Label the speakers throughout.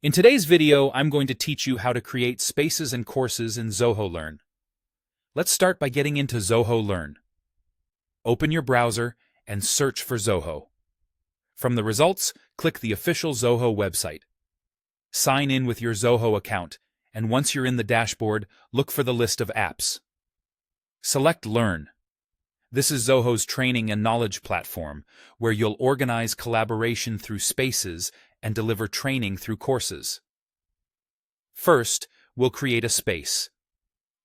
Speaker 1: In today's video, I'm going to teach you how to create spaces and courses in Zoho Learn. Let's start by getting into Zoho Learn. Open your browser and search for Zoho. From the results, click the official Zoho website. Sign in with your Zoho account, and once you're in the dashboard, look for the list of apps. Select Learn. This is Zoho's training and knowledge platform, where you'll organize collaboration through spaces and deliver training through courses. First, we'll create a space.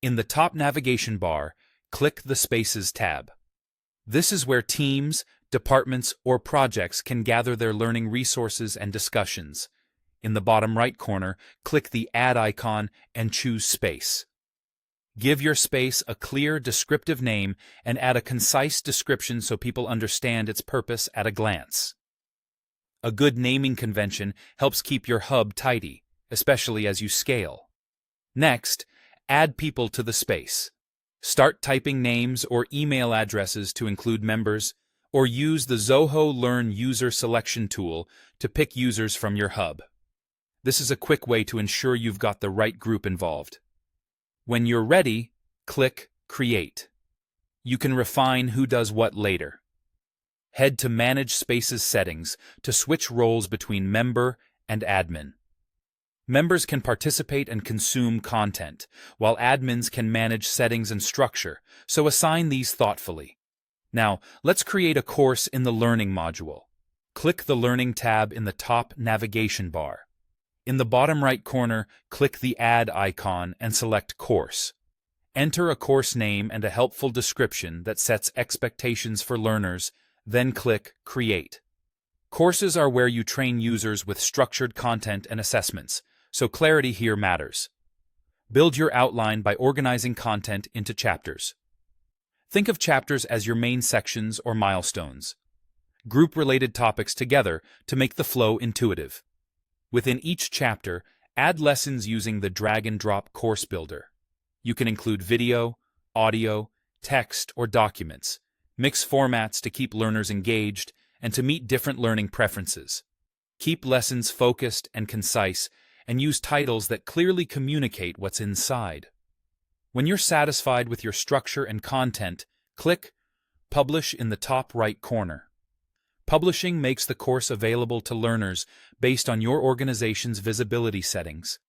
Speaker 1: In the top navigation bar, click the Spaces tab. This is where teams, departments, or projects can gather their learning resources and discussions. In the bottom right corner, click the Add icon and choose Space. Give your space a clear, descriptive name and add a concise description so people understand its purpose at a glance. A good naming convention helps keep your hub tidy, especially as you scale. Next, add people to the space. Start typing names or email addresses to include members, or use the Zoho Learn user selection tool to pick users from your hub. This is a quick way to ensure you've got the right group involved. When you're ready, click Create. You can refine who does what later. Head to Manage Spaces settings to switch roles between member and admin. Members can participate and consume content, while admins can manage settings and structure, so assign these thoughtfully. Now, let's create a course in the Learning module. Click the Learning tab in the top navigation bar. In the bottom right corner, click the Add icon and select Course. Enter a course name and a helpful description that sets expectations for learners, then click Create. Courses are where you train users with structured content and assessments, so clarity here matters. Build your outline by organizing content into chapters. Think of chapters as your main sections or milestones. Group related topics together to make the flow intuitive. Within each chapter, add lessons using the drag-and-drop course builder. You can include video, audio, text, or documents. Mix formats to keep learners engaged and to meet different learning preferences. Keep lessons focused and concise, and use titles that clearly communicate what's inside. When you're satisfied with your structure and content, click Publish in the top right corner. Publishing makes the course available to learners based on your organization's visibility settings.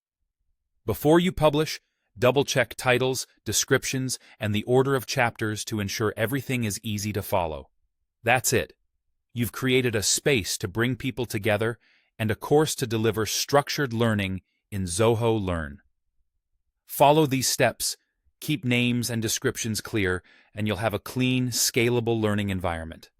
Speaker 1: Before you publish, double-check titles, descriptions, and the order of chapters to ensure everything is easy to follow. That's it. You've created a space to bring people together and a course to deliver structured learning in Zoho Learn. Follow these steps, keep names and descriptions clear, and you'll have a clean, scalable learning environment.